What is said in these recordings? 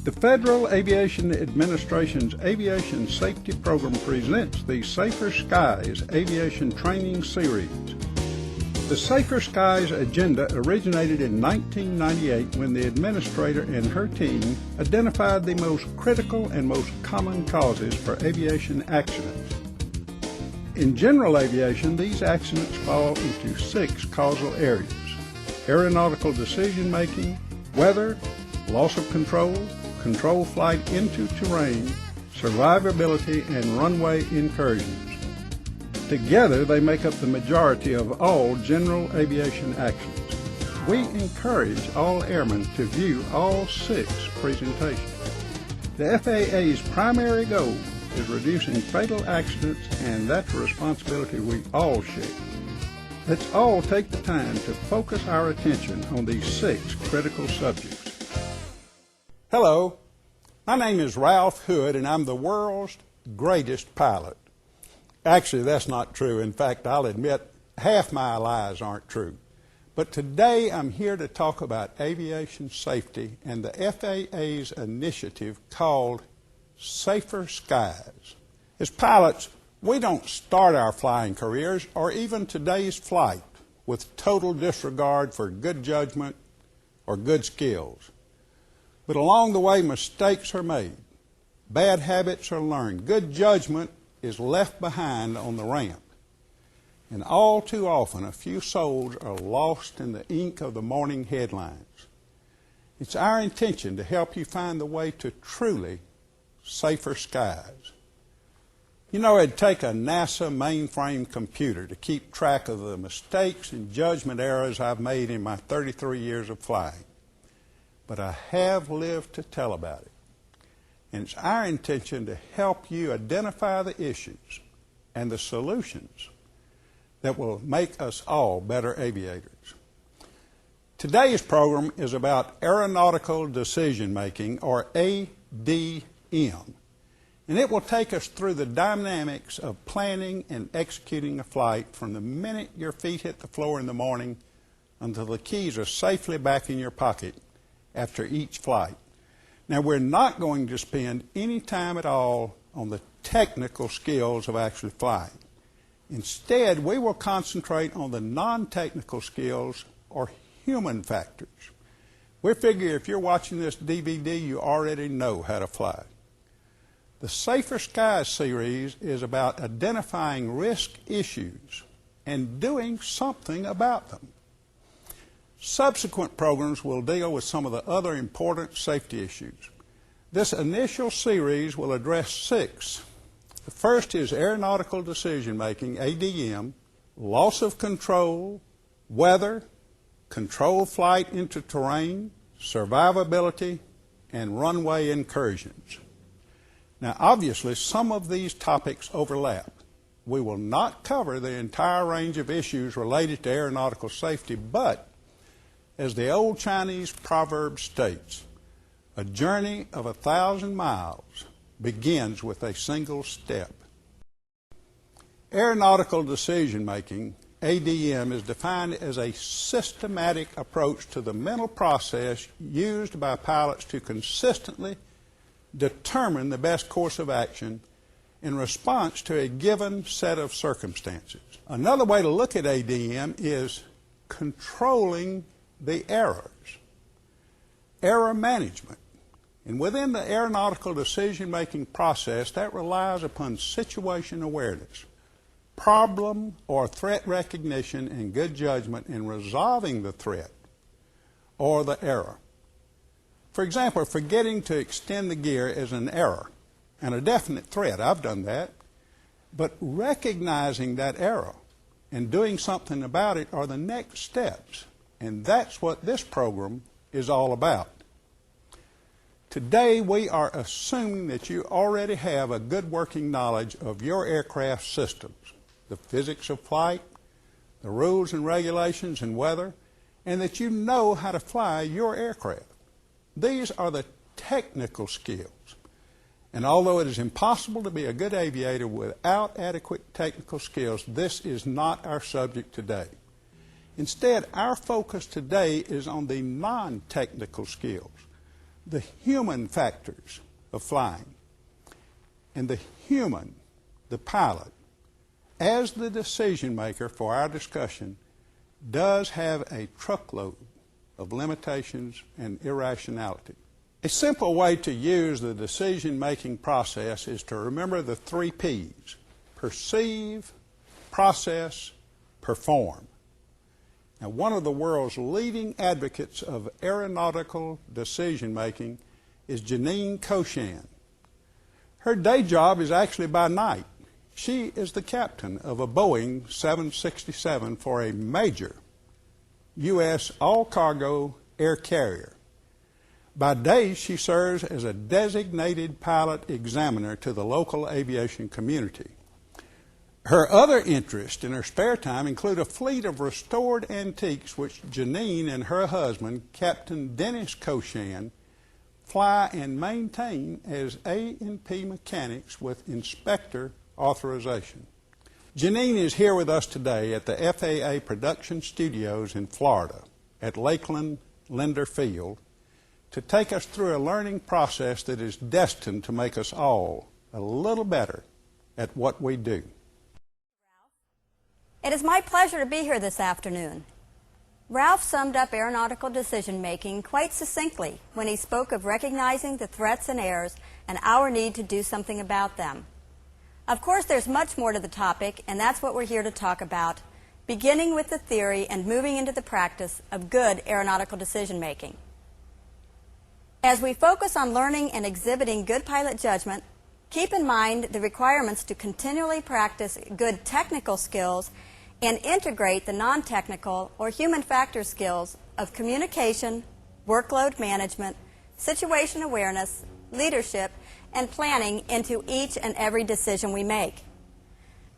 The Federal Aviation Administration's Aviation Safety Program presents the Safer Skies Aviation Training Series. The Safer Skies agenda originated in 1998 when the administrator and her team identified the most critical and most common causes for aviation accidents. In general aviation, these accidents fall into 6 causal areas: aeronautical decision-making, weather, loss of control, control flight into terrain, survivability, and runway incursions. Together, they make up the majority of all general aviation accidents. We encourage all airmen to view all 6 presentations. The FAA's primary goal is reducing fatal accidents, and that's a responsibility we all share. Let's all take the time to focus our attention on these 6 critical subjects. Hello, my name is Ralph Hood, and I'm the world's greatest pilot. Actually, that's not true. In fact, I'll admit half my lies aren't true. But today I'm here to talk about aviation safety and the FAA's initiative called Safer Skies. As pilots, we don't start our flying careers or even today's flight with total disregard for good judgment or good skills. But along the way, mistakes are made. Bad habits are learned. Good judgment is left behind on the ramp. And all too often, a few souls are lost in the ink of the morning headlines. It's our intention to help you find the way to truly safer skies. You know, it'd take a NASA mainframe computer to keep track of the mistakes and judgment errors I've made in my 33 years of flying. But I have lived to tell about it. And it's our intention to help you identify the issues and the solutions that will make us all better aviators. Today's program is about aeronautical decision-making, or ADM. And it will take us through the dynamics of planning and executing a flight from the minute your feet hit the floor in the morning until the keys are safely back in your pocket after each flight. Now, we're not going to spend any time at all on the technical skills of actually flying. Instead, we will concentrate on the non-technical skills or human factors. We figure if you're watching this DVD, you already know how to fly. The Safer Skies series is about identifying risk issues and doing something about them. Subsequent programs will deal with some of the other important safety issues. This initial series will address 6. The first is aeronautical decision-making, ADM, loss of control, weather, control flight into terrain, survivability, and runway incursions. Now, obviously, some of these topics overlap. We will not cover the entire range of issues related to aeronautical safety, but as the old Chinese proverb states, a journey of 1,000 miles begins with a single step. Aeronautical decision-making, ADM, is defined as a systematic approach to the mental process used by pilots to consistently determine the best course of action in response to a given set of circumstances. Another way to look at ADM is controlling the errors, error management. And within the aeronautical decision-making process, that relies upon situation awareness, problem or threat recognition, and good judgment in resolving the threat or the error. For example, forgetting to extend the gear is an error and a definite threat. I've done that. But recognizing that error and doing something about it are the next steps. And that's what this program is all about. Today, we are assuming that you already have a good working knowledge of your aircraft systems, the physics of flight, the rules and regulations and weather, and that you know how to fly your aircraft. These are the technical skills. And although it is impossible to be a good aviator without adequate technical skills, this is not our subject today. Instead, our focus today is on the non-technical skills, the human factors of flying. And the human, the pilot, as the decision maker for our discussion, does have a truckload of limitations and irrationality. A simple way to use the decision-making process is to remember the 3 P's: perceive, process, perform. Now, one of the world's leading advocates of aeronautical decision-making is Janine Cochan. Her day job is actually by night. She is the captain of a Boeing 767 for a major U.S. all-cargo air carrier. By day, she serves as a designated pilot examiner to the local aviation community. Her other interests in her spare time include a fleet of restored antiques which Janine and her husband, Captain Dennis Cochan, fly and maintain as A&P mechanics with inspector authorization. Janine is here with us today at the FAA production studios in Florida at Lakeland Linder Field to take us through a learning process that is destined to make us all a little better at what we do. It is my pleasure to be here this afternoon. Ralph summed up aeronautical decision-making quite succinctly when he spoke of recognizing the threats and errors and our need to do something about them. Of course, there's much more to the topic, and that's what we're here to talk about, beginning with the theory and moving into the practice of good aeronautical decision-making. As we focus on learning and exhibiting good pilot judgment, keep in mind the requirements to continually practice good technical skills and integrate the non-technical or human factor skills of communication, workload management, situation awareness, leadership, and planning into each and every decision we make.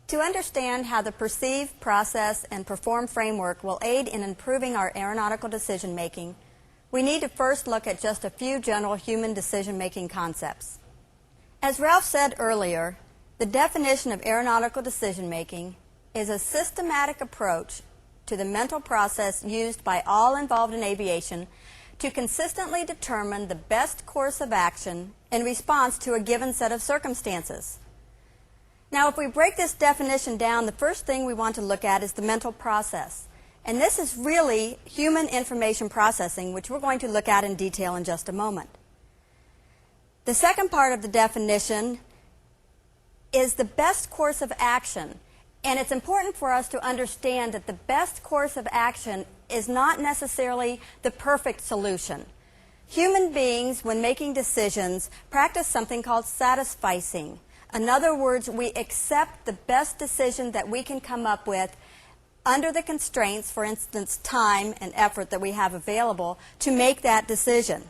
To understand how the perceive, process, and perform framework will aid in improving our aeronautical decision-making, we need to first look at just a few general human decision-making concepts. As Ralph said earlier, the definition of aeronautical decision-making is a systematic approach to the mental process used by all involved in aviation to consistently determine the best course of action in response to a given set of circumstances. Now, if we break this definition down, the first thing we want to look at is the mental process. And this is really human information processing, which we're going to look at in detail in just a moment. The second part of the definition is the best course of action. And it's important for us to understand that the best course of action is not necessarily the perfect solution. Human beings, when making decisions, practice something called satisficing. In other words, we accept the best decision that we can come up with under the constraints, for instance, time and effort that we have available to make that decision.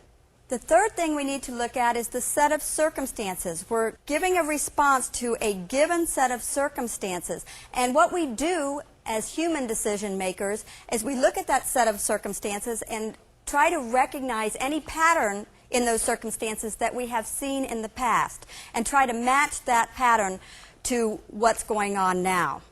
The third thing we need to look at is the set of circumstances. We're giving a response to a given set of circumstances. And what we do as human decision makers is we look at that set of circumstances and try to recognize any pattern in those circumstances that we have seen in the past and try to match that pattern to what's going on now.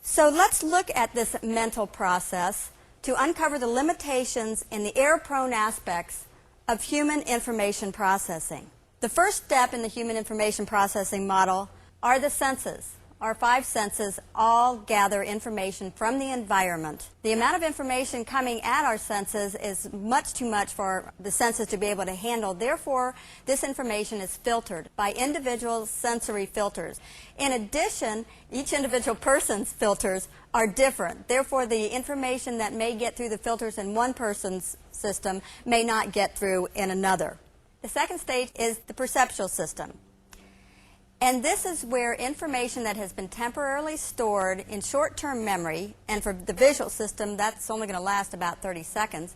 So let's look at this mental process to uncover the limitations in the error-prone aspects of human information processing. The first step in the human information processing model are the senses. Our 5 senses all gather information from the environment. The amount of information coming at our senses is much too much for the senses to be able to handle. Therefore, this information is filtered by individual sensory filters. In addition, each individual person's filters are different. Therefore, the information that may get through the filters in one person's system may not get through in another. The second stage is the perceptual system. And this is where information that has been temporarily stored in short-term memory, and for the visual system, that's only going to last about 30 seconds.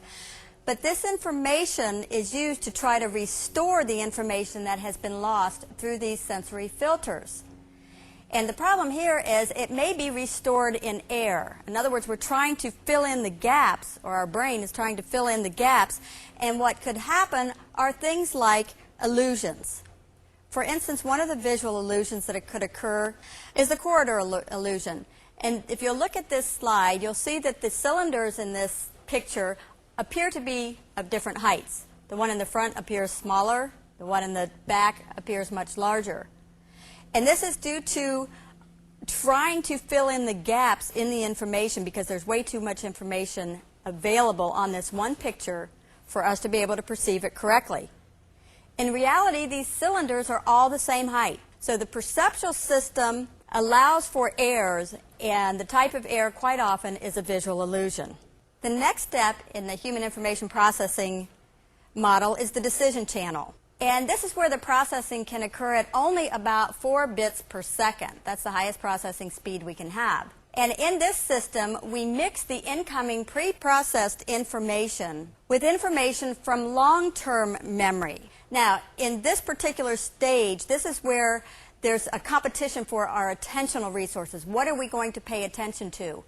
But this information is used to try to restore the information that has been lost through these sensory filters. And the problem here is it may be restored in air. In other words, we're trying to fill in the gaps, or our brain is trying to fill in the gaps. And what could happen are things like illusions. For instance, one of the visual illusions that could occur is the corridor illusion. And if you look at this slide, you'll see that the cylinders in this picture appear to be of different heights. The one in the front appears smaller. The one in the back appears much larger. And this is due to trying to fill in the gaps in the information because there's way too much information available on this one picture for us to be able to perceive it correctly. In reality, these cylinders are all the same height. So the perceptual system allows for errors, and the type of error quite often is a visual illusion. The next step in the human information processing model is the decision channel. And this is where the processing can occur at only about 4 bits per second. That's the highest processing speed we can have. And in this system, we mix the incoming pre-processed information with information from long-term memory. Now, in this particular stage, this is where there's a competition for our attentional resources. What are we going to pay attention to?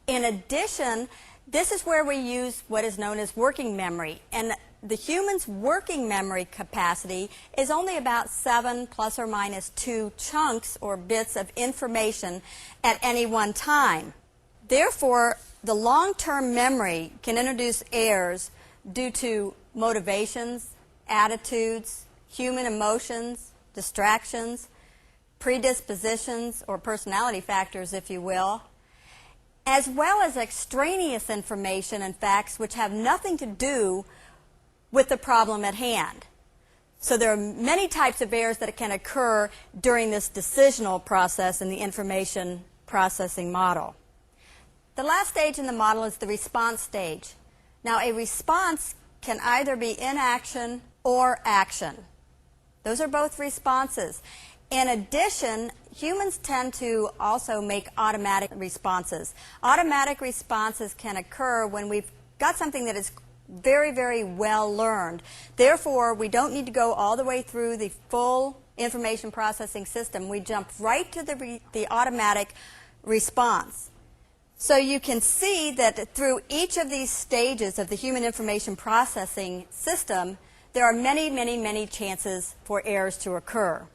In addition, this is where we use what is known as working memory. And the human's working memory capacity is only about 7 plus or minus 2 chunks or bits of information at any one time. Therefore, the long-term memory can introduce errors due to motivations, attitudes, human emotions, distractions, predispositions or personality factors, if you will, as well as extraneous information and facts which have nothing to do with the problem at hand. So there are many types of errors that can occur during this decisional process in the information processing model. The last stage in the model is the response stage. Now, a response can either be inaction or action. Those are both responses. In addition, humans tend to also make automatic responses. Automatic responses can occur when we've got something that is very, very well learned. Therefore, we don't need to go all the way through the full information processing system. We jump right to the automatic response. So you can see that through each of these stages of the human information processing system, there are many, many, many chances for errors to occur.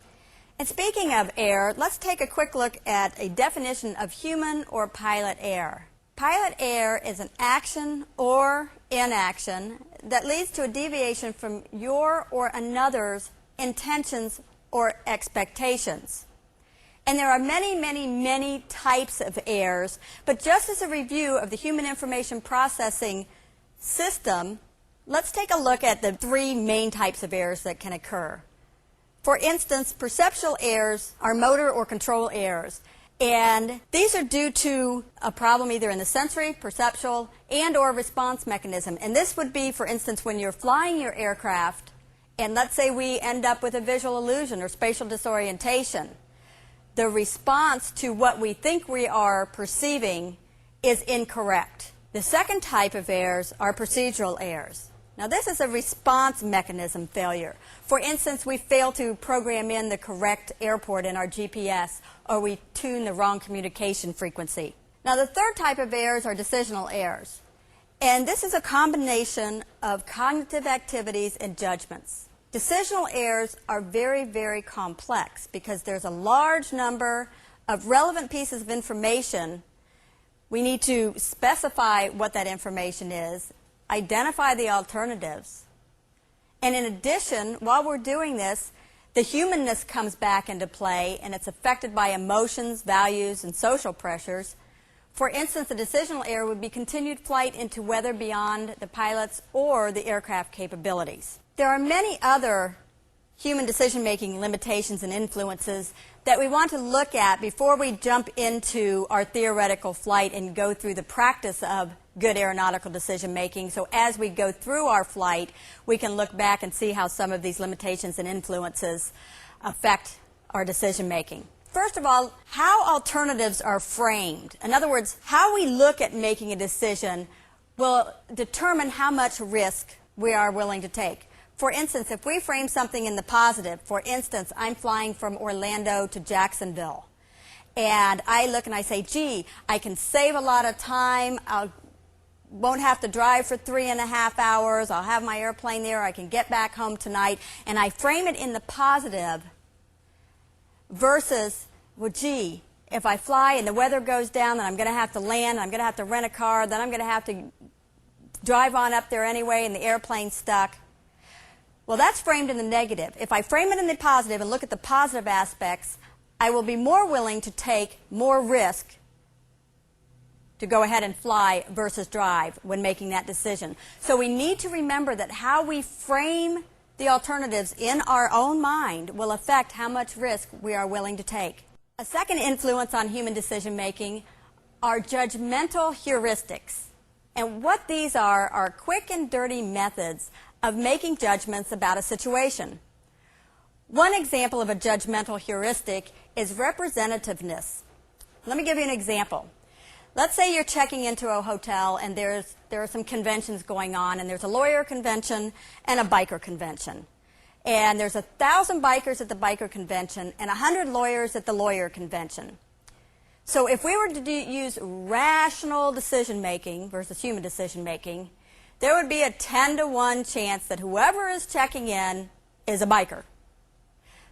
And speaking of error, let's take a quick look at a definition of human or pilot error. Pilot error is an action or inaction that leads to a deviation from your or another's intentions or expectations. And there are many, many, many types of errors, but just as a review of the human information processing system, let's take a look at the 3 main types of errors that can occur. For instance, perceptual errors are motor or control errors. And these are due to a problem either in the sensory, perceptual, and or response mechanism. And this would be, for instance, when you're flying your aircraft, and let's say we end up with a visual illusion or spatial disorientation. The response to what we think we are perceiving is incorrect. The second type of errors are procedural errors. Now, this is a response mechanism failure. For instance, we fail to program in the correct airport in our GPS, or we tune the wrong communication frequency. Now, the third type of errors are decisional errors. And this is a combination of cognitive activities and judgments. Decisional errors are very, very complex because there's a large number of relevant pieces of information. We need to specify what that information is, identify the alternatives, and in addition, while we're doing this, the humanness comes back into play, and it's affected by emotions, values, and social pressures. For instance, a decisional error would be continued flight into weather beyond the pilot's or the aircraft capabilities. There are many other human decision-making limitations and influences that we want to look at before we jump into our theoretical flight and go through the practice of good aeronautical decision-making. So as we go through our flight, we can look back and see how some of these limitations and influences affect our decision-making. First of all, how alternatives are framed. In other words, how we look at making a decision will determine how much risk we are willing to take. For instance, if we frame something in the positive, for instance, I'm flying from Orlando to Jacksonville, and I look and I say, gee, I can save a lot of time, I won't have to drive for 3.5 hours, I'll have my airplane there, I can get back home tonight, and I frame it in the positive versus, well, gee, if I fly and the weather goes down, then I'm going to have to land, I'm going to have to rent a car, then I'm going to have to drive on up there anyway, and the airplane's stuck. Well, that's framed in the negative. If I frame it in the positive and look at the positive aspects, I will be more willing to take more risk to go ahead and fly versus drive when making that decision. So we need to remember that how we frame the alternatives in our own mind will affect how much risk we are willing to take. A second influence on human decision making are judgmental heuristics. And what these are quick and dirty methods of making judgments about a situation. One example of a judgmental heuristic is representativeness. Let me give you an example. Let's say you're checking into a hotel and there are some conventions going on, and there's a lawyer convention and a biker convention. And there's 1,000 bikers at the biker convention and 100 lawyers at the lawyer convention. So if we were to use rational decision-making versus human decision-making, there would be a 10-to-1 chance that whoever is checking in is a biker.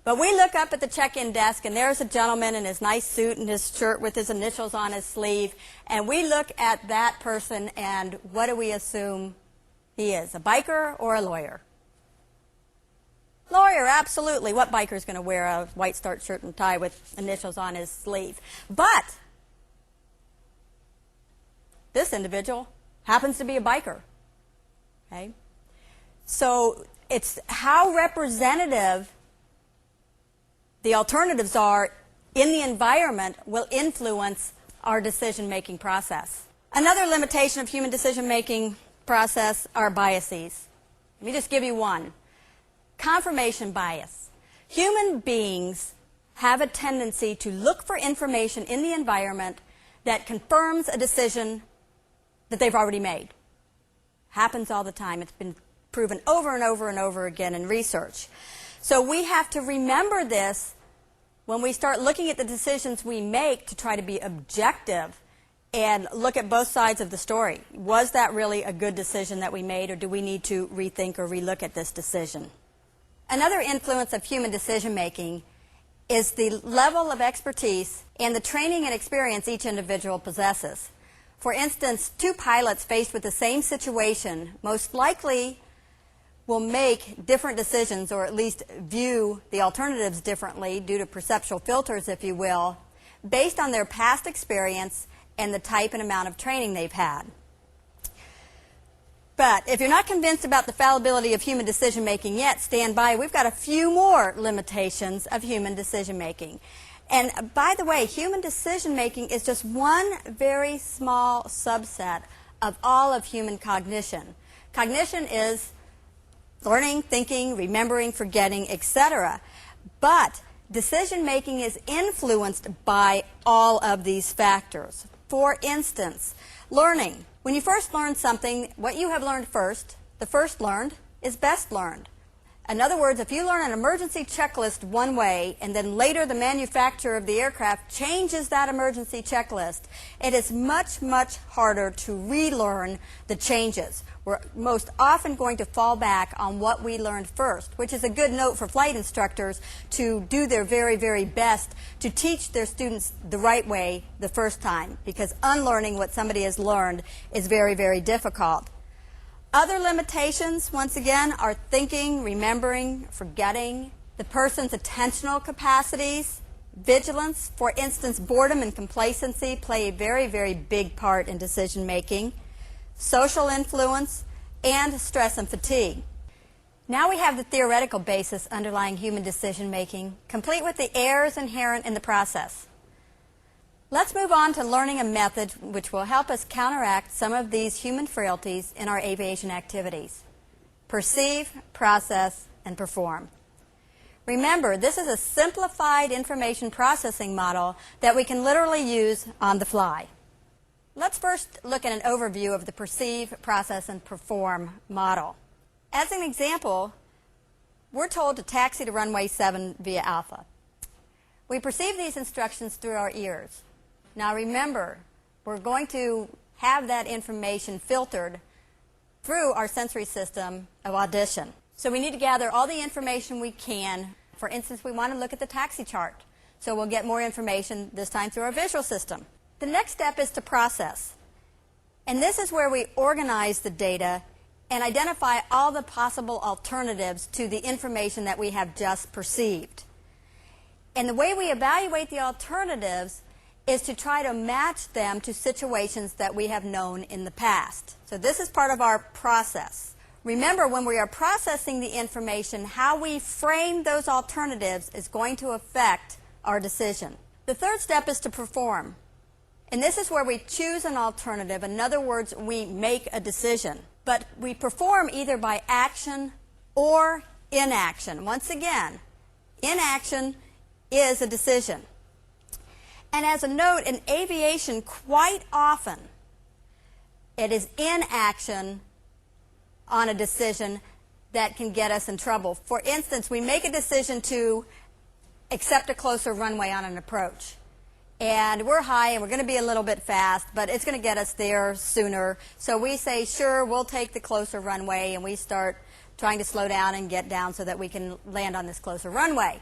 But we look up at the check-in desk, and there's a gentleman in his nice suit and his shirt with his initials on his sleeve, and we look at that person, and what do we assume he is, a biker or a lawyer? Lawyer, absolutely. What biker is going to wear a white starched shirt and tie with initials on his sleeve? But this individual happens to be a biker. Okay? So it's how representative the alternatives are in the environment will influence our decision-making process. Another limitation of human decision-making process are biases. Let me just give you one. Confirmation bias. Human beings have a tendency to look for information in the environment that confirms a decision that they've already made. Happens all the time. It's been proven over and over and over again in research. So we have to remember this when we start looking at the decisions we make to try to be objective and look at both sides of the story. Was that really a good decision that we made, or do we need to rethink or relook at this decision? Another influence of human decision-making is the level of expertise and the training and experience each individual possesses. For instance, two pilots faced with the same situation most likely will make different decisions, or at least view the alternatives differently due to perceptual filters, if you will, based on their past experience and the type and amount of training they've had. But if you're not convinced about the fallibility of human decision-making yet, stand by. We've got a few more limitations of human decision-making. And by the way, human decision-making is just one very small subset of all of human cognition. Cognition is learning, thinking, remembering, forgetting, etc. But decision-making is influenced by all of these factors. For instance, learning. When you first learn something, what you have learned first, the first learned, is best learned. In other words, if you learn an emergency checklist one way and then later the manufacturer of the aircraft changes that emergency checklist, it is much, much harder to relearn the changes. We're most often going to fall back on what we learned first, which is a good note for flight instructors to do their very, very best to teach their students the right way the first time, because unlearning what somebody has learned is very, very difficult. Other limitations, once again, are thinking, remembering, forgetting, the person's attentional capacities, vigilance. For instance, boredom and complacency play a very, very big part in decision making, social influence, and stress and fatigue. Now we have the theoretical basis underlying human decision making, complete with the errors inherent in the process. Let's move on to learning a method which will help us counteract some of these human frailties in our aviation activities. Perceive, process, and perform. Remember, this is a simplified information processing model that we can literally use on the fly. Let's first look at an overview of the perceive, process, and perform model. As an example, we're told to taxi to runway 7 via Alpha. We perceive these instructions through our ears. Now remember, we're going to have that information filtered through our sensory system of audition. So we need to gather all the information we can. For instance, we want to look at the taxi chart. So we'll get more information this time through our visual system. The next step is to process. And this is where we organize the data and identify all the possible alternatives to the information that we have just perceived. And the way we evaluate the alternatives is to try to match them to situations that we have known in the past. So this is part of our process. Remember, when we are processing the information, how we frame those alternatives is going to affect our decision. The third step is to perform. And this is where we choose an alternative. In other words, we make a decision. But we perform either by action or inaction. Once again, inaction is a decision. And as a note, in aviation, quite often, it is inaction on a decision that can get us in trouble. For instance, we make a decision to accept a closer runway on an approach. And we're high and we're going to be a little bit fast, but it's going to get us there sooner. So we say, sure, we'll take the closer runway, and we start trying to slow down and get down so that we can land on this closer runway.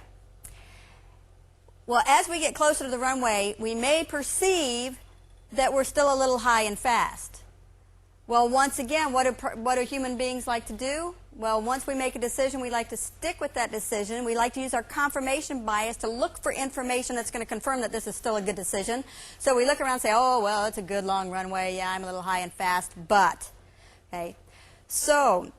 Well, as we get closer to the runway, we may perceive that we're still a little high and fast. Well, once again, what do human beings like to do? Well, once we make a decision, we like to stick with that decision. We like to use our confirmation bias to look for information that's going to confirm that this is still a good decision. So we look around and say, oh, well, it's a good long runway. Yeah, I'm a little high and fast, but. Okay. So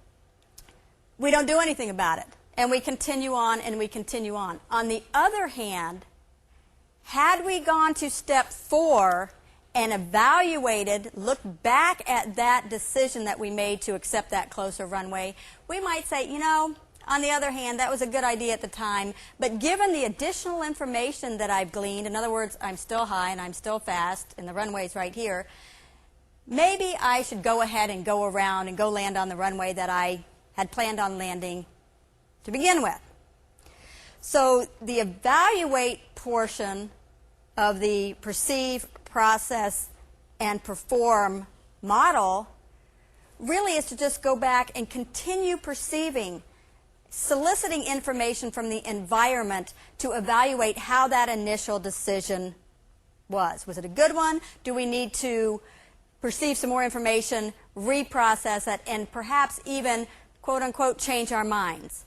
we don't do anything about it. And we continue on and we continue on. On the other hand, had we gone to step 4 and evaluated, looked back at that decision that we made to accept that closer runway, we might say, you know, on the other hand, that was a good idea at the time, but given the additional information that I've gleaned, in other words, I'm still high and I'm still fast, and the runway's right here, maybe I should go ahead and go around and go land on the runway that I had planned on landing to begin with. So the evaluate portion of the perceive, process, and perform model really is to just go back and continue perceiving, soliciting information from the environment to evaluate how that initial decision was. Was it a good one? Do we need to perceive some more information, reprocess it, and perhaps even, quote unquote, change our minds?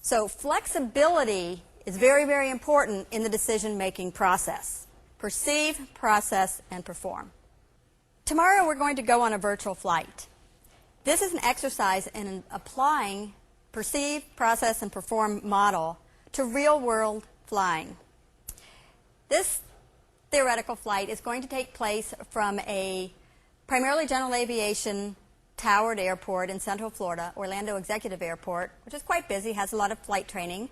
So flexibility is very, very important in the decision-making process. Perceive, process, and perform. Tomorrow we're going to go on a virtual flight. This is an exercise in applying perceive, process, and perform model to real-world flying. This theoretical flight is going to take place from a primarily general aviation towered airport in Central Florida, Orlando Executive Airport, which is quite busy, has a lot of flight training.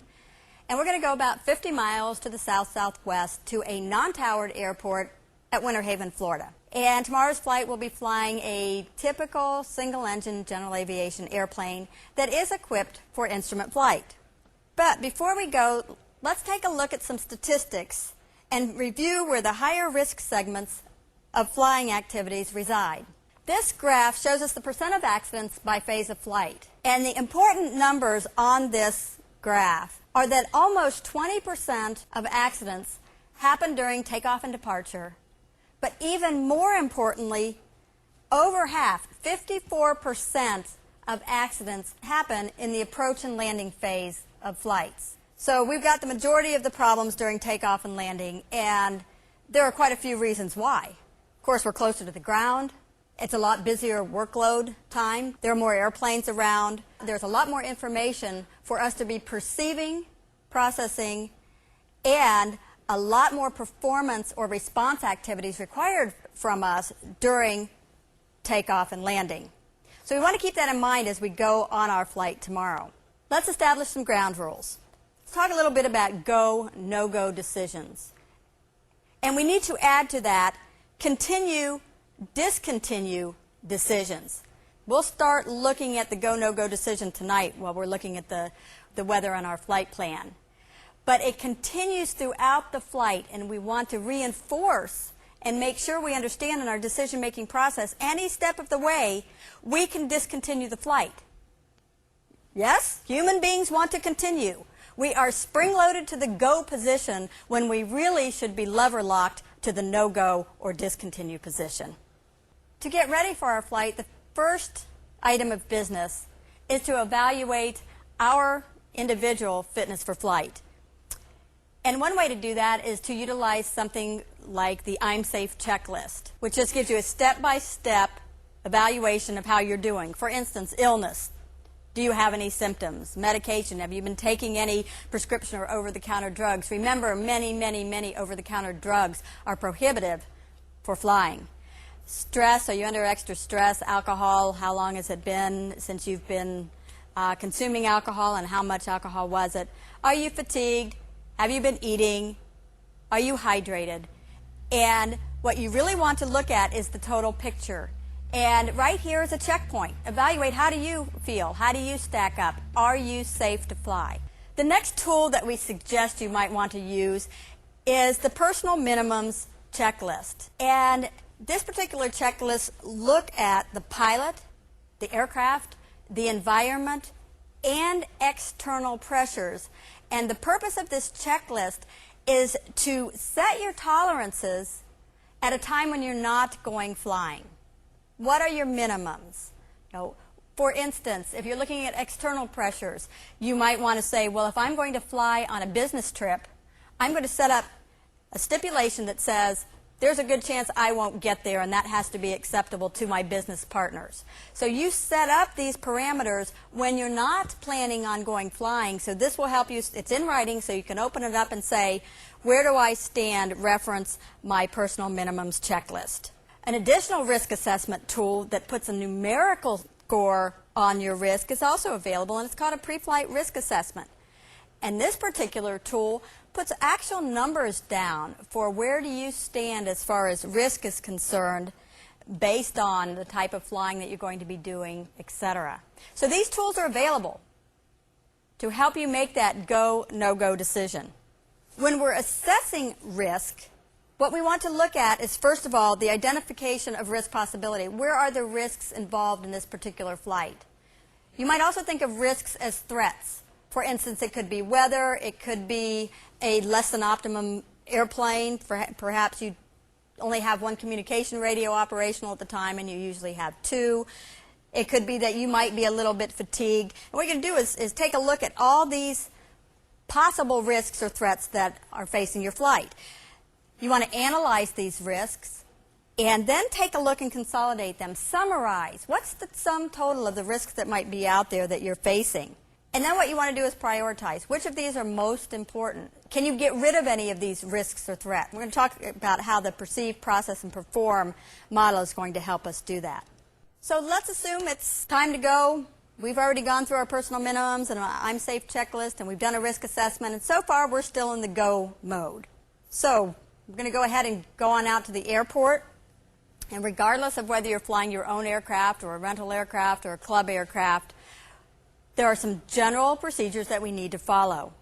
And we're going to go about 50 miles to the south-southwest to a non-towered airport at Winter Haven, Florida. And tomorrow's flight will be flying a typical single-engine general aviation airplane that is equipped for instrument flight. But before we go, let's take a look at some statistics and review where the higher risk segments of flying activities reside. This graph shows us the percent of accidents by phase of flight. And the important numbers on this graph are that almost 20% of accidents happen during takeoff and departure, but even more importantly, over half, 54% of accidents happen in the approach and landing phase of flights. So we've got the majority of the problems during takeoff and landing, and there are quite a few reasons why. Of course, we're closer to the ground. It's a lot busier workload time. There are more airplanes around. There's a lot more information for us to be perceiving, processing, and a lot more performance or response activities required from us during takeoff and landing. So we want to keep that in mind as we go on our flight tomorrow. Let's establish some ground rules. Let's talk a little bit about go, no-go decisions. And we need to add to that continue, discontinue decisions. We'll start looking at the go, no-go decision tonight while we're looking at the weather on our flight plan. But it continues throughout the flight, and we want to reinforce and make sure we understand in our decision-making process any step of the way we can discontinue the flight. Yes, human beings want to continue. We are spring-loaded to the go position when we really should be lever-locked to the no-go or discontinue position. To get ready for our flight, the first item of business is to evaluate our individual fitness for flight. And one way to do that is to utilize something like the I'm Safe checklist, which just gives you a step-by-step evaluation of how you're doing. For instance, illness. Do you have any symptoms? Medication. Have you been taking any prescription or over-the-counter drugs? Remember, many over-the-counter drugs are prohibitive for flying. Stress. Are you under extra stress? Alcohol. How long has it been since you've been consuming alcohol, and how much alcohol was it? Are you fatigued? Have you been eating? Are you hydrated? And what you really want to look at is the total picture. And right here is a checkpoint. Evaluate, how do you feel? How do you stack up? Are you safe to fly? The next tool that we suggest you might want to use is the personal minimums checklist. And this particular checklist look at the pilot, the aircraft, the environment, and external pressures. And the purpose of this checklist is to set your tolerances at a time when you're not going flying. What are your minimums? For instance, if you're looking at external pressures, you might want to say, well, if I'm going to fly on a business trip, I'm going to set up a stipulation that says there's a good chance I won't get there, and that has to be acceptable to my business partners. So you set up these parameters when you're not planning on going flying. So this will help you. It's in writing, so you can open it up and say, where do I stand, reference my personal minimums checklist. An additional risk assessment tool that puts a numerical score on your risk is also available, and it's called a pre-flight risk assessment. And this particular tool puts actual numbers down for where do you stand as far as risk is concerned based on the type of flying that you're going to be doing, etc. So these tools are available to help you make that go, no-go decision. When we're assessing risk, what we want to look at is, first of all, the identification of risk possibility. Where are the risks involved in this particular flight? You might also think of risks as threats. For instance, it could be weather, it could be a less than optimum airplane. Perhaps you only have one communication radio operational at the time and you usually have two. It could be that you might be a little bit fatigued. And what you're going to do is take a look at all these possible risks or threats that are facing your flight. You want to analyze these risks and then take a look and consolidate them. Summarize. What's the sum total of the risks that might be out there that you're facing? And then what you want to do is prioritize. Which of these are most important? Can you get rid of any of these risks or threats? We're going to talk about how the perceive, process, and perform model is going to help us do that. So let's assume it's time to go. We've already gone through our personal minimums and an I'm Safe checklist, and we've done a risk assessment, and so far we're still in the go mode. So we're going to go ahead and go on out to the airport, and regardless of whether you're flying your own aircraft or a rental aircraft or a club aircraft, there are some general procedures that we need to follow.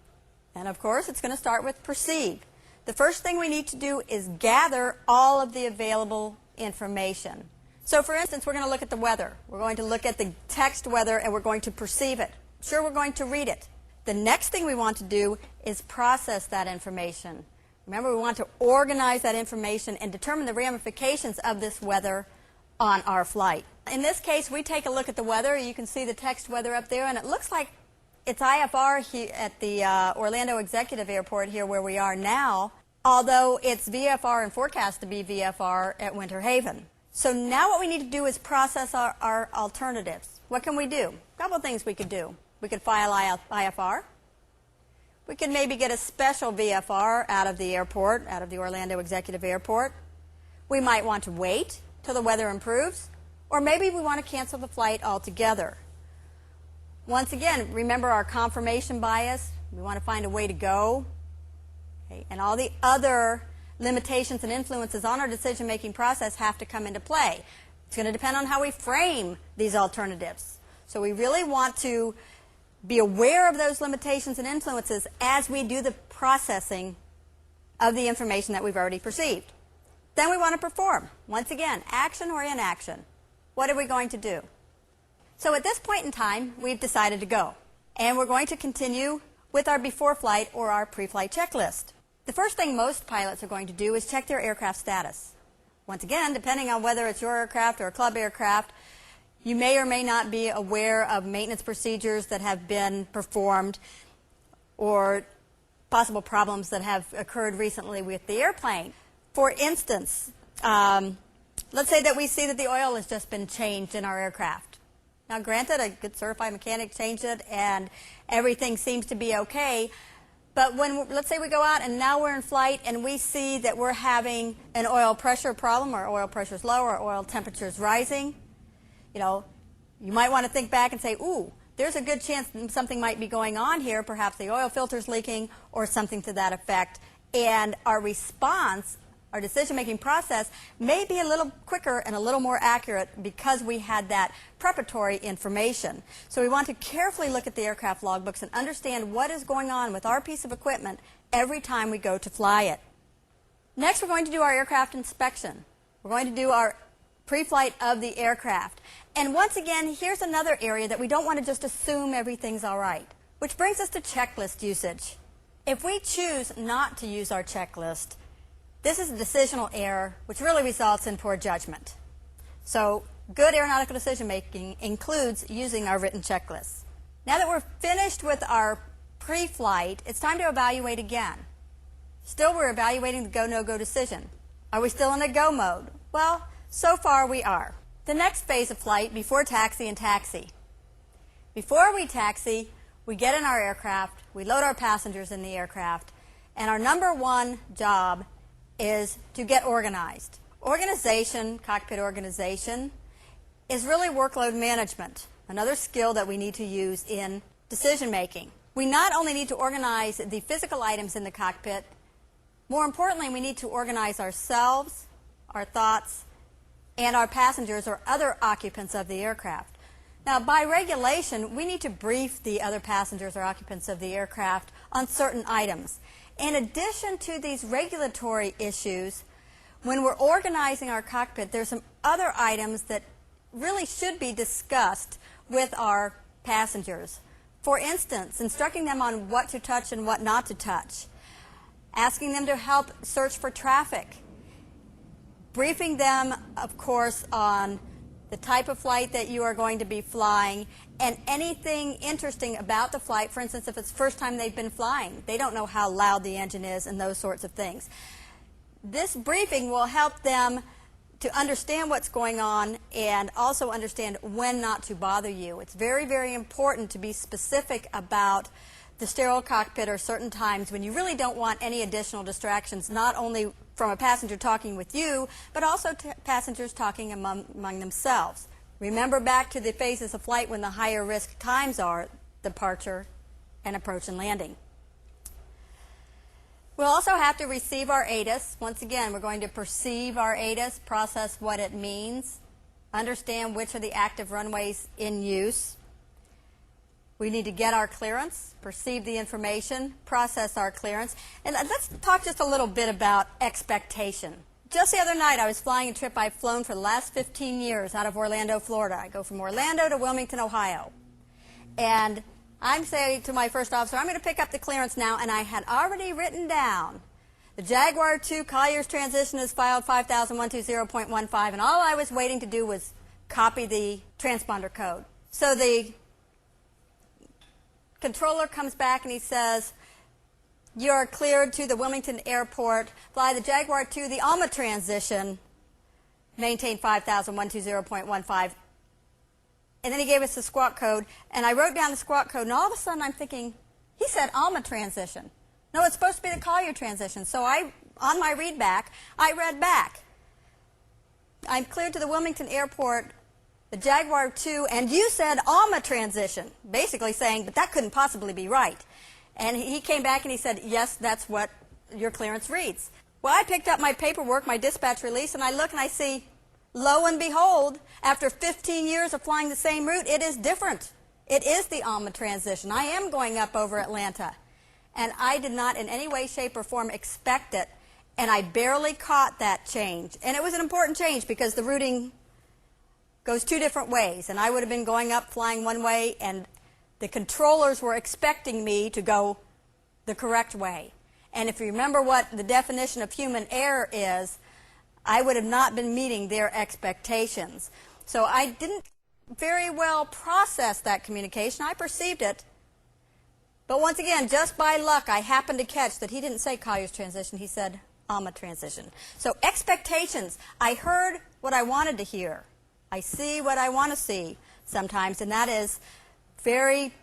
And of course, it's going to start with perceive. The first thing we need to do is gather all of the available information. So for instance, we're going to look at the weather. We're going to look at the text weather, and we're going to perceive it. Sure, we're going to read it. The next thing we want to do is process that information. Remember, we want to organize that information and determine the ramifications of this weather on our flight. In this case, we take a look at the weather. You can see the text weather up there, and it looks like it's IFR here at the Orlando Executive Airport here where we are now, although it's VFR and forecast to be VFR at Winter Haven. So now what we need to do is process our alternatives. What can we do? A couple of things we could do. We could file IFR. We could maybe get a special VFR out of the airport, out of the Orlando Executive Airport. We might want to wait till the weather improves, or maybe we want to cancel the flight altogether. Once again, remember our confirmation bias. We want to find a way to go. Okay? And all the other limitations and influences on our decision-making process have to come into play. It's going to depend on how we frame these alternatives. So we really want to be aware of those limitations and influences as we do the processing of the information that we've already perceived. Then we want to perform. Once again, action or inaction. What are we going to do? So at this point in time, we've decided to go. And we're going to continue with our before flight or our pre-flight checklist. The first thing most pilots are going to do is check their aircraft status. Once again, depending on whether it's your aircraft or a club aircraft, You may or may not be aware of maintenance procedures that have been performed or possible problems that have occurred recently with the airplane. For instance, let's say that we see that the oil has just been changed in our aircraft. Now, granted, a good certified mechanic changed it and everything seems to be okay, but let's say we go out and now we're in flight and we see that we're having an oil pressure problem, or oil pressure is low, or oil temperature is rising. You might want to think back and say, ooh, there's a good chance something might be going on here. Perhaps the oil filter's leaking or something to that effect. And our response, our decision-making process, may be a little quicker and a little more accurate because we had that preparatory information. So we want to carefully look at the aircraft logbooks and understand what is going on with our piece of equipment every time we go to fly it. Next, we're going to do our aircraft inspection. We're going to do our pre-flight of the aircraft. And once again, here's another area that we don't want to just assume everything's all right, which brings us to checklist usage. If we choose not to use our checklist, this is a decisional error, which really results in poor judgment. So good aeronautical decision-making includes using our written checklists. Now that we're finished with our pre-flight, it's time to evaluate again. Still, we're evaluating the go, no-go decision. Are we still in a go mode? Well, so far we are. The next phase of flight, before taxi and taxi. Before we taxi, we get in our aircraft, we load our passengers in the aircraft, and our number one job is to get organized. Organization, cockpit organization, is really workload management, another skill that we need to use in decision making. We not only need to organize the physical items in the cockpit, more importantly, we need to organize ourselves, our thoughts, and our passengers or other occupants of the aircraft. Now, by regulation, we need to brief the other passengers or occupants of the aircraft on certain items. In addition to these regulatory issues, when we're organizing our cockpit, there's some other items that really should be discussed with our passengers. For instance, instructing them on what to touch and what not to touch, asking them to help search for traffic, briefing them, of course, on the type of flight that you are going to be flying and anything interesting about the flight. For instance, if it's the first time they've been flying, they don't know how loud the engine is and those sorts of things. This briefing will help them to understand what's going on and also understand when not to bother you. It's very, very important to be specific about the sterile cockpit or certain times when you really don't want any additional distractions, not only from a passenger talking with you, but also passengers talking among themselves. Remember back to the phases of flight when the higher risk times are departure and approach and landing. We'll also have to receive our ATIS. Once again, we're going to perceive our ATIS, process what it means, understand which are the active runways in use. We need to get our clearance, perceive the information, process our clearance. And let's talk just a little bit about expectation. Just the other night, I was flying a trip I've flown for the last 15 years out of Orlando, Florida. I go from Orlando to Wilmington, Ohio. And I'm saying to my first officer, I'm going to pick up the clearance now, and I had already written down the Jaguar 2 Collier's transition is filed 50120.15, and all I was waiting to do was copy the transponder code. So the controller comes back and he says, you're cleared to the Wilmington airport, fly the Jaguar 2, the Alma transition, maintain 50120.15. And then he gave us the squawk code, and I wrote down the squawk code, and all of a sudden I'm thinking, he said Alma transition. No, it's supposed to be the Collier transition. So on my read back, I read back. I'm cleared to the Wilmington airport, the Jaguar 2, and you said Alma transition, basically saying, but that couldn't possibly be right. And he came back and he said, yes, that's what your clearance reads. Well, I picked up my paperwork, my dispatch release, and I look and I see, lo and behold, after 15 years of flying the same route, it is different. It is the Alma transition. I am going up over Atlanta. And I did not in any way, shape, or form expect it, and I barely caught that change. And it was an important change because the routing goes two different ways, and I would have been going up flying one way, and the controllers were expecting me to go the correct way. And if you remember what the definition of human error is, I would have not been meeting their expectations. So I didn't very well processed that communication. I perceived it. But once again, just by luck, I happened to catch that he didn't say Collier's transition. He said AMA transition. So expectations. I heard what I wanted to hear. I see what I want to see sometimes, and that is very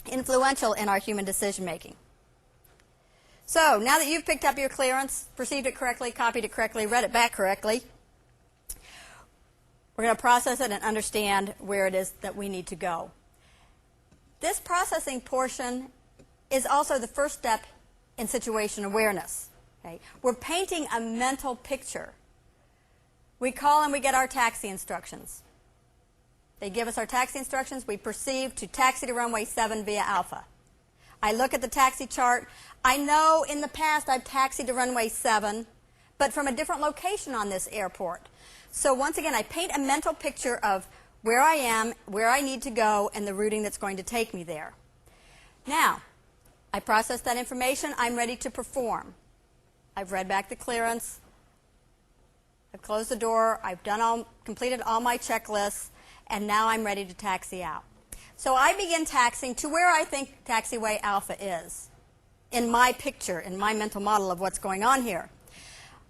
influential in our human decision making. So now that you've picked up your clearance, perceived it correctly, copied it correctly, read it back correctly, we're going to process it and understand where it is that we need to go. This processing portion is also the first step in situation awareness. Okay? We're painting a mental picture. We call and we get our taxi instructions. They give us our taxi instructions. We perceive to taxi to runway 7 via Alpha. I look at the taxi chart. I know in the past I've taxied to runway 7, but from a different location on this airport. So once again, I paint a mental picture of where I am, where I need to go, and the routing that's going to take me there. Now, I process that information. I'm ready to perform. I've read back the clearance. I've closed the door. I've completed all my checklists, and now I'm ready to taxi out. So I begin taxiing to where I think taxiway Alpha is in my picture, in my mental model of what's going on here.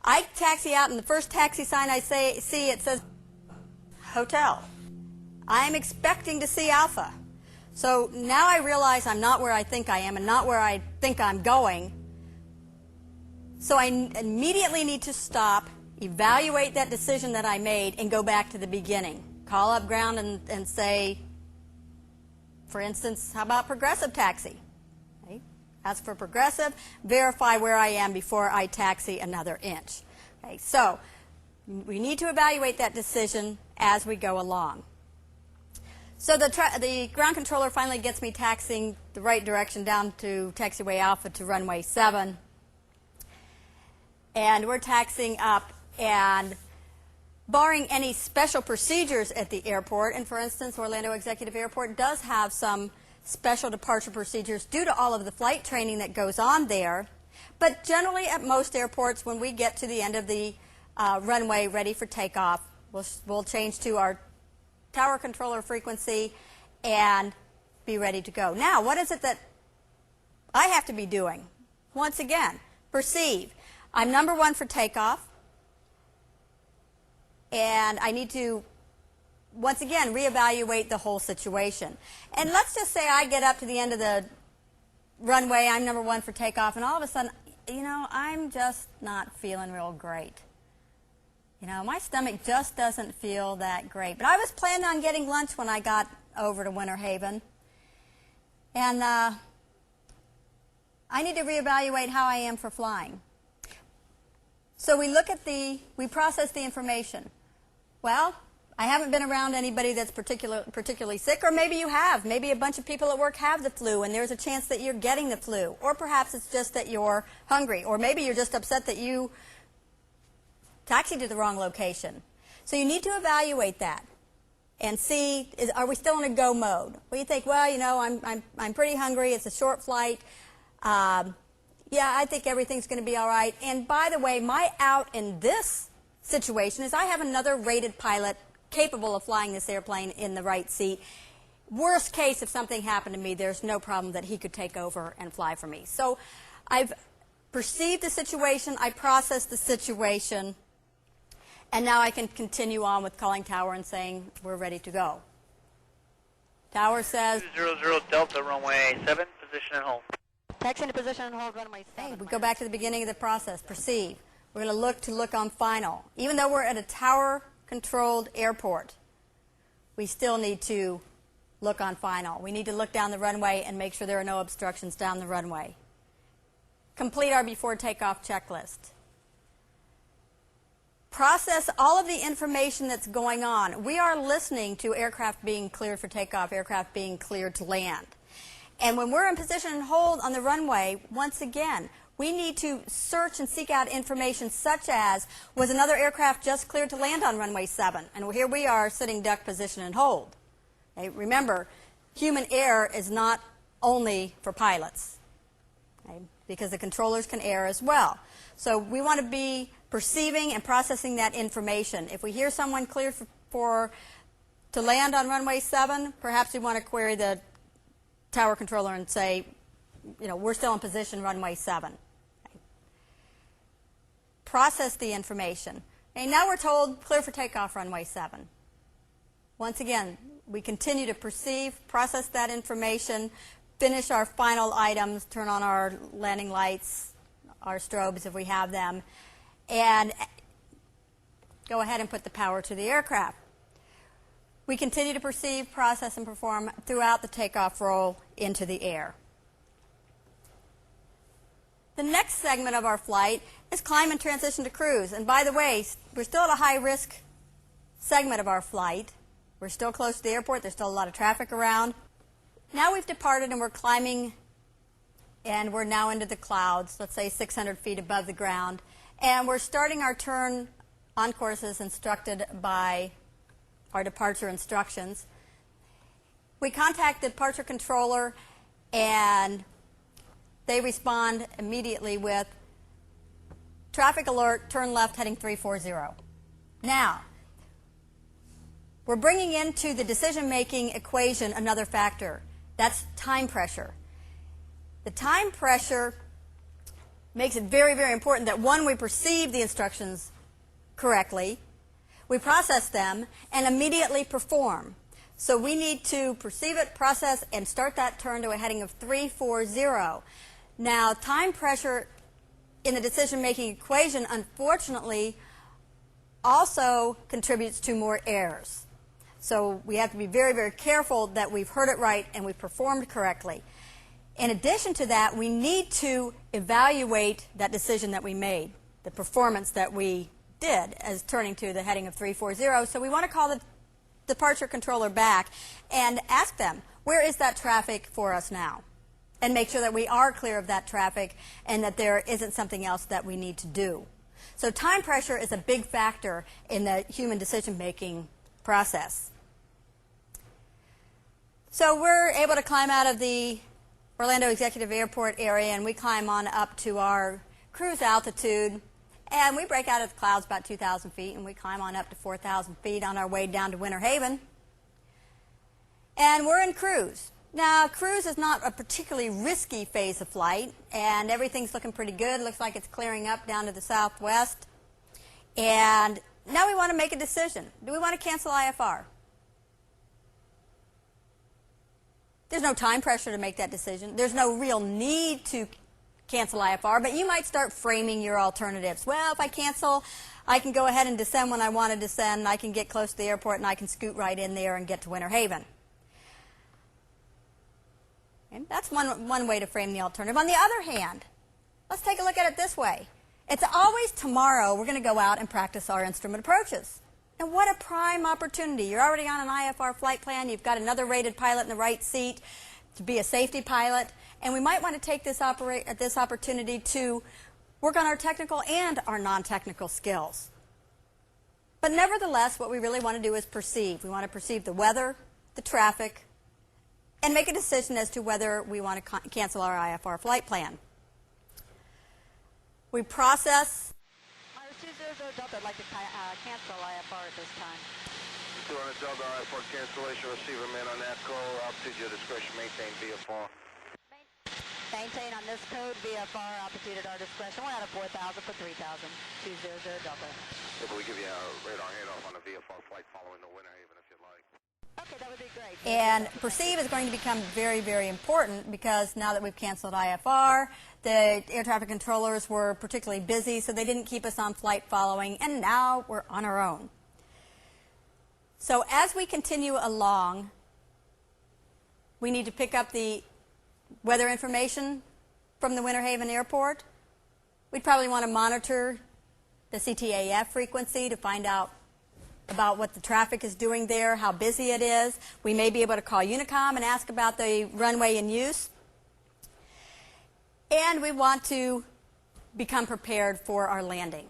I taxi out, and the first taxi sign I see, it says hotel. I'm expecting to see Alpha. So now I realize I'm not where I think I am and not where I think I'm going. So I immediately need to stop, evaluate that decision that I made, and go back to the beginning. Call up ground and say, for instance, how about progressive taxi? Okay. Ask for progressive, verify where I am before I taxi another inch. Okay. So we need to evaluate that decision as we go along. So the ground controller finally gets me taxiing the right direction down to taxiway Alpha to runway 7. And we're taxiing up, and barring any special procedures at the airport, and for instance, Orlando Executive Airport does have some special departure procedures due to all of the flight training that goes on there. But generally at most airports, when we get to the end of the runway ready for takeoff, we'll change to our tower controller frequency and be ready to go. Now, what is it that I have to be doing? Once again, perceive. I'm number 1 for takeoff, and I need to, once again, reevaluate the whole situation. And let's just say I get up to the end of the runway, I'm number 1 for takeoff, and all of a sudden, I'm just not feeling real great. My stomach just doesn't feel that great. But I was planning on getting lunch when I got over to Winter Haven. And I need to reevaluate how I am for flying. So we process the information. Well, I haven't been around anybody that's particularly sick, or maybe you have. Maybe a bunch of people at work have the flu, and there's a chance that you're getting the flu. Or perhaps it's just that you're hungry. Or maybe you're just upset that you taxied to the wrong location. So you need to evaluate that and see, are we still in a go mode? Well, you think, well, I'm pretty hungry. It's a short flight. Yeah, I think everything's going to be all right. And by the way, my out in this situation is I have another rated pilot capable of flying this airplane in the right seat. Worst case, if something happened to me, there's no problem that he could take over and fly for me. So I've perceived the situation. I processed the situation. And now I can continue on with calling tower and saying we're ready to go. Tower says 200 Delta runway 7, position and hold. Taxi into position and hold runway 7. Hey, we go back to the beginning of the process. Perceive. We're going to look on final. Even though we're at a tower-controlled airport, we still need to look on final. We need to look down the runway and make sure there are no obstructions down the runway. Complete our before takeoff checklist. Process all of the information that's going on. We are listening to aircraft being cleared for takeoff, aircraft being cleared to land. And when we're in position and hold on the runway, once again, we need to search and seek out information such as, was another aircraft just cleared to land on runway 7? And here we are sitting duck position and hold. Okay, remember, human error is not only for pilots, okay, because the controllers can err as well. So we want to be perceiving and processing that information. If we hear someone cleared for to land on runway 7, perhaps we want to query the tower controller and say, we're still in position runway 7. Okay. Process the information. Okay, now we're told clear for takeoff runway 7. Once again, we continue to perceive, process that information, finish our final items, turn on our landing lights, our strobes if we have them, and go ahead and put the power to the aircraft. We continue to perceive, process, and perform throughout the takeoff roll into the air. The next segment of our flight is climb and transition to cruise. And by the way, we're still at a high-risk segment of our flight. We're still close to the airport. There's still a lot of traffic around. Now we've departed and we're climbing, and we're now into the clouds, let's say 600 feet above the ground. And we're starting our turn on course as instructed by our departure instructions. We contact the departure controller, and they respond immediately with traffic alert, turn left, heading 340. Now, we're bringing into the decision-making equation another factor. That's time pressure. The time pressure makes it very, very important that, one, we perceive the instructions correctly, we process them, and immediately perform. So we need to perceive it, process, and start that turn to a heading of 340. Now, time pressure in the decision-making equation, unfortunately, also contributes to more errors. So we have to be very, very careful that we've heard it right and we've performed correctly. In addition to that, we need to evaluate that decision that we made, the performance that we did as turning to the heading of 340. So we want to call the departure controller back and ask them, where is that traffic for us now? And make sure that we are clear of that traffic and that there isn't something else that we need to do. So time pressure is a big factor in the human decision-making process. So we're able to climb out of the Orlando Executive Airport area, and we climb on up to our cruise altitude, and we break out of the clouds about 2,000 feet, and we climb on up to 4,000 feet on our way down to Winter Haven. And we're in cruise. Now, cruise is not a particularly risky phase of flight, and everything's looking pretty good. Looks like it's clearing up down to the southwest. And now we want to make a decision. Do we want to cancel IFR? There's no time pressure to make that decision. There's no real need to cancel IFR, but you might start framing your alternatives. Well, if I cancel, I can go ahead and descend when I want to descend. I can get close to the airport, and I can scoot right in there and get to Winter Haven. And that's one way to frame the alternative. On the other hand, let's take a look at it this way. It's always tomorrow we're going to go out and practice our instrument approaches. And what a prime opportunity. You're already on an IFR flight plan. You've got another rated pilot in the right seat to be a safety pilot. And we might want to take this opportunity to work on our technical and our non-technical skills. But nevertheless, what we really want to do is perceive. We want to perceive the weather, the traffic, and make a decision as to whether we want to cancel our IFR flight plan. We process. 200 Delta, I'd like to cancel IFR at this time. 200 Delta, IFR cancellation, receiver man on that call, altitude your discretion, maintain VFR. Maintain on this code, VFR, altitude at our discretion. We're out of 4,000 for 3,000, 200 Delta. If we give you a radar handoff on the VFR flight following the Winter Haven if you'd like. Okay, that would be great. And perceive is going to become very, very important because now that we've canceled IFR, the air traffic controllers were particularly busy, so they didn't keep us on flight following, and now we're on our own. So as we continue along, we need to pick up the weather information from the Winter Haven Airport. We'd probably want to monitor the CTAF frequency to find out about what the traffic is doing there, how busy it is. We may be able to call Unicom and ask about the runway in use. And we want to become prepared for our landing.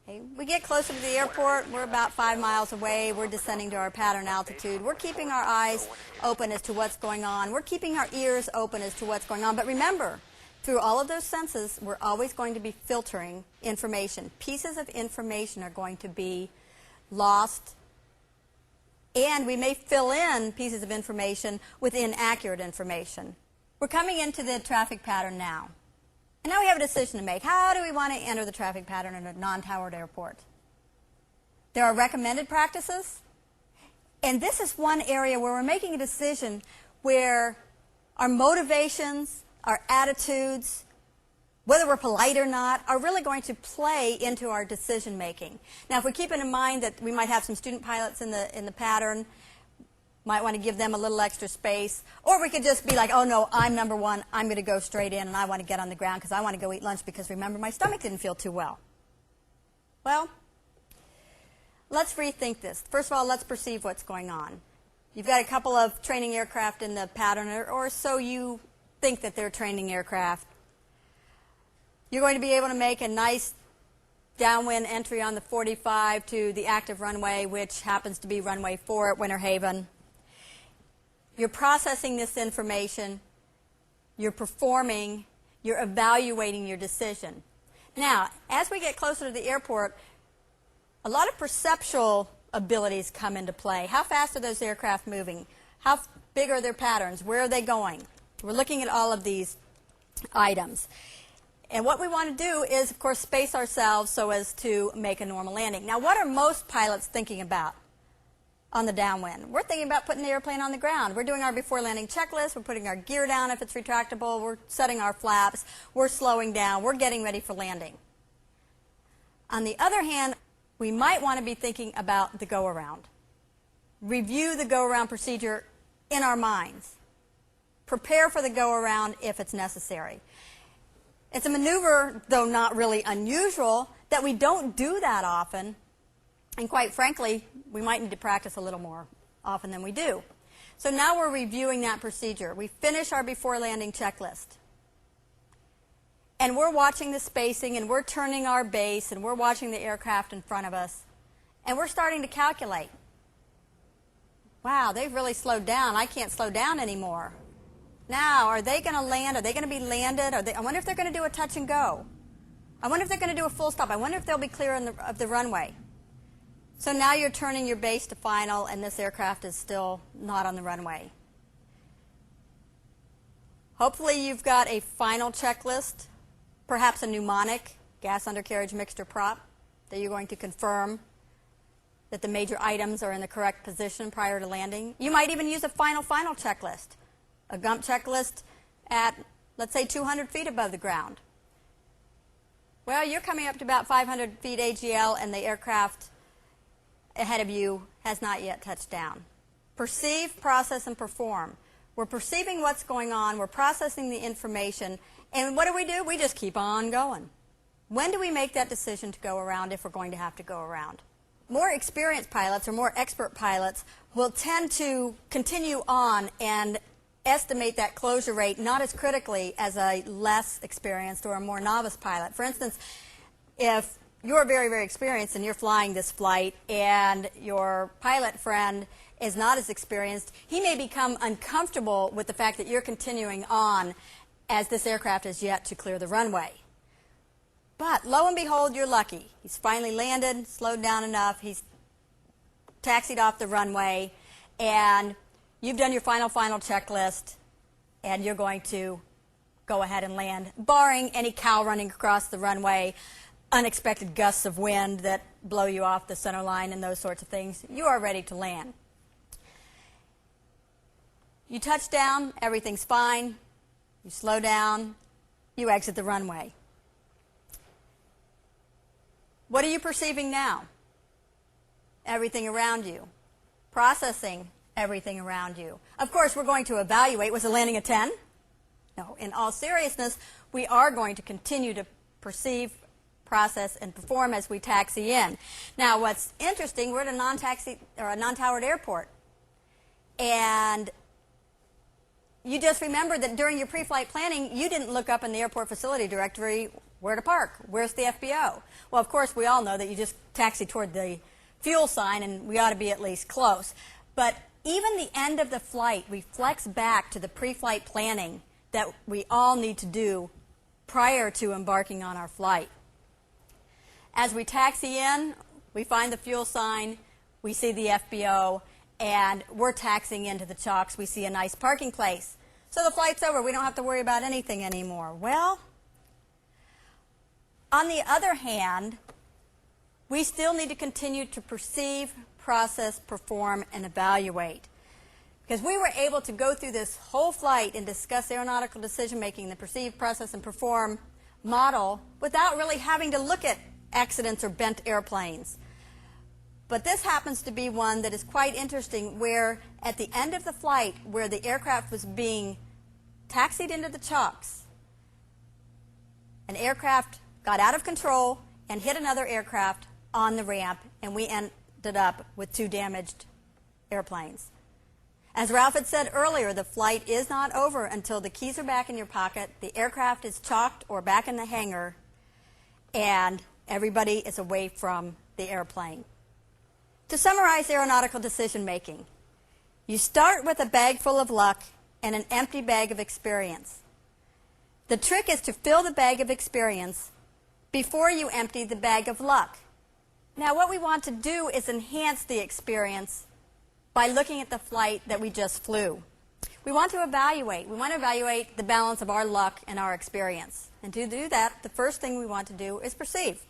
Okay. We get closer to the airport. We're about 5 miles away. We're descending to our pattern altitude. We're keeping our eyes open as to what's going on. We're keeping our ears open as to what's going on. But remember, through all of those senses, we're always going to be filtering information. Pieces of information are going to be lost and we may fill in pieces of information with inaccurate information. We're coming into the traffic pattern now. And now we have a decision to make. How do we want to enter the traffic pattern in a non-towered airport? There are recommended practices. And this is one area where we're making a decision where our motivations, our attitudes, whether we're polite or not, are really going to play into our decision making. Now, if we keep in mind that we might have some student pilots in the pattern, might want to give them a little extra space, or we could just be like, oh no, I'm number one, I'm going to go straight in and I want to get on the ground because I want to go eat lunch because remember my stomach didn't feel too well. Well, let's rethink this. First of all, let's perceive what's going on. You've got a couple of training aircraft in the pattern, or so you think that they're training aircraft. You're going to be able to make a nice downwind entry on the 45 to the active runway, which happens to be runway 4 at Winter Haven. You're processing this information, you're performing, you're evaluating your decision. Now, as we get closer to the airport, a lot of perceptual abilities come into play. How fast are those aircraft moving? How big are their patterns? Where are they going? We're looking at all of these items. And what we want to do is, of course, space ourselves so as to make a normal landing. Now, what are most pilots thinking about on the downwind? We're thinking about putting the airplane on the ground. We're doing our before landing checklist. We're putting our gear down if it's retractable. We're setting our flaps. We're slowing down. We're getting ready for landing. On the other hand, we might want to be thinking about the go-around. Review the go-around procedure in our minds. Prepare for the go-around if it's necessary. It's a maneuver, though not really unusual, that we don't do that often. And quite frankly, we might need to practice a little more often than we do. So now we're reviewing that procedure. We finish our before landing checklist. And we're watching the spacing, and we're turning our base, and we're watching the aircraft in front of us. And we're starting to calculate. Wow, they've really slowed down. I can't slow down anymore. Now, are they going to land? Are they going to be landed? I wonder if they're going to do a touch and go. I wonder if they're going to do a full stop. I wonder if they'll be clear of the runway. So now you're turning your base to final, and this aircraft is still not on the runway. Hopefully you've got a final checklist, perhaps a mnemonic, gas undercarriage mixture prop, that you're going to confirm that the major items are in the correct position prior to landing. You might even use a final checklist. A GUMP checklist at, let's say, 200 feet above the ground. Well, you're coming up to about 500 feet AGL, and the aircraft ahead of you has not yet touched down. Perceive, process, and perform. We're perceiving what's going on. We're processing the information. And what do? We just keep on going. When do we make that decision to go around if we're going to have to go around? More experienced pilots or more expert pilots will tend to continue on and estimate that closure rate not as critically as a less experienced or a more novice pilot. For instance, if you're very, very experienced and you're flying this flight and your pilot friend is not as experienced, he may become uncomfortable with the fact that you're continuing on as this aircraft is yet to clear the runway. But lo and behold, you're lucky. He's finally landed, slowed down enough, he's taxied off the runway, and you've done your final checklist, and you're going to go ahead and land, barring any cow running across the runway, unexpected gusts of wind that blow you off the center line and those sorts of things. You are ready to land. You touch down, everything's fine. You slow down, you exit the runway. What are you perceiving now? Everything around you. Processing everything around you. Of course, we're going to evaluate, was the landing a 10? No, in all seriousness, we are going to continue to perceive, process, and perform as we taxi in. Now, what's interesting, we're at a non-taxi or a non-towered airport. And you just remember that during your pre-flight planning, you didn't look up in the airport facility directory where to park. Where's the FBO? Well, of course, we all know that you just taxi toward the fuel sign, and we ought to be at least close. But even the end of the flight reflects back to the pre-flight planning that we all need to do prior to embarking on our flight. As we taxi in, we find the fuel sign, we see the FBO, and we're taxiing into the chalks. We see a nice parking place. So the flight's over. We don't have to worry about anything anymore. Well, on the other hand, we still need to continue to perceive, process, perform, and evaluate. Because we were able to go through this whole flight and discuss aeronautical decision-making, the perceive, process, and perform model without really having to look at accidents or bent airplanes. But this happens to be one that is quite interesting, where at the end of the flight, where the aircraft was being taxied into the chalks, an aircraft got out of control and hit another aircraft on the ramp, and we ended up with 2 damaged airplanes. As Ralph had said earlier, the flight is not over until the keys are back in your pocket, the aircraft is chalked or back in the hangar, and everybody is away from the airplane. To summarize aeronautical decision-making, you start with a bag full of luck and an empty bag of experience. The trick is to fill the bag of experience before you empty the bag of luck. Now, what we want to do is enhance the experience by looking at the flight that we just flew. We want to evaluate. We want to evaluate the balance of our luck and our experience. And to do that, the first thing we want to do is perceive.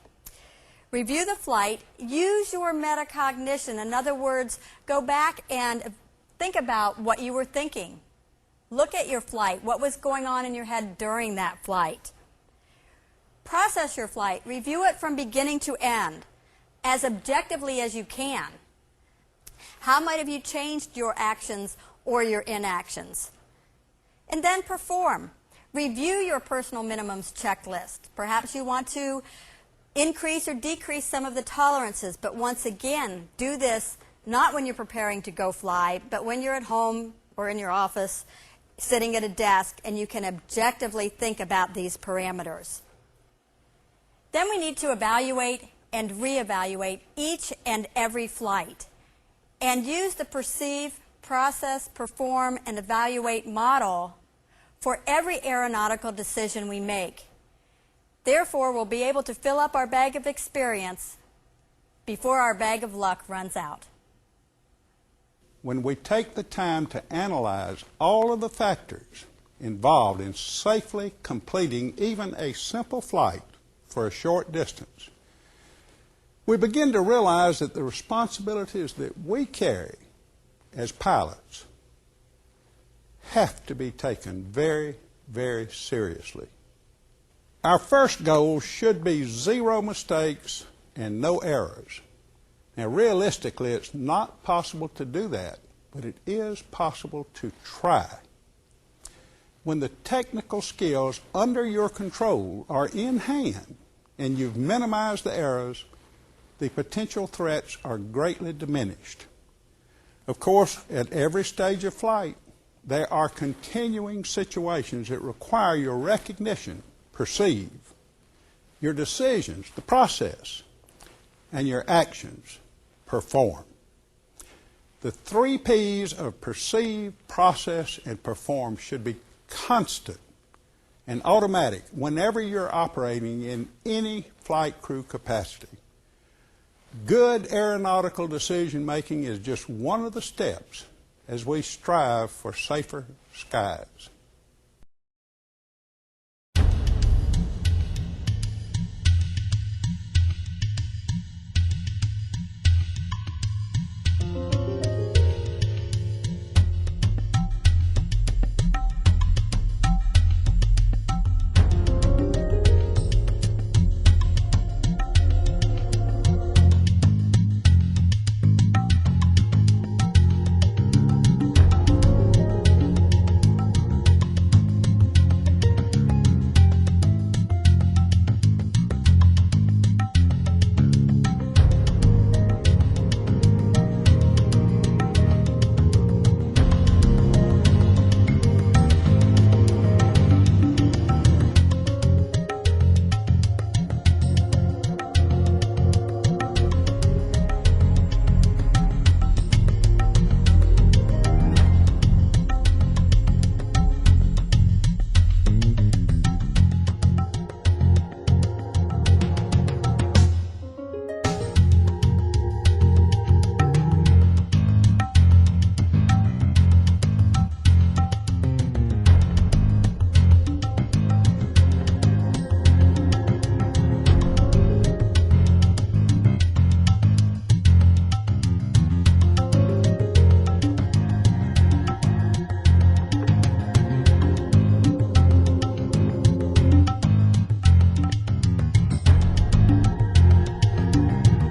Review the flight. Use your metacognition. In other words, go back and think about what you were thinking. Look at your flight. What was going on in your head during that flight? Process your flight. Review it from beginning to end as objectively as you can. How might have you changed your actions or your inactions? And then perform. Review your personal minimums checklist. Perhaps you want to increase or decrease some of the tolerances, but once again, do this not when you're preparing to go fly, but when you're at home or in your office, sitting at a desk, and you can objectively think about these parameters. Then we need to evaluate and reevaluate each and every flight, and use the perceive, process, perform, and evaluate model for every aeronautical decision we make. Therefore, we'll be able to fill up our bag of experience before our bag of luck runs out. When we take the time to analyze all of the factors involved in safely completing even a simple flight for a short distance, we begin to realize that the responsibilities that we carry as pilots have to be taken very, very seriously. Our first goal should be 0 mistakes and no errors. Now, realistically, it's not possible to do that, but it is possible to try. When the technical skills under your control are in hand and you've minimized the errors, the potential threats are greatly diminished. Of course, at every stage of flight, there are continuing situations that require your recognition, perceive, your decisions, the process, and your actions, perform. The 3 P's of perceive, process, and perform should be constant and automatic whenever you're operating in any flight crew capacity. Good aeronautical decision-making is just one of the steps as we strive for safer skies.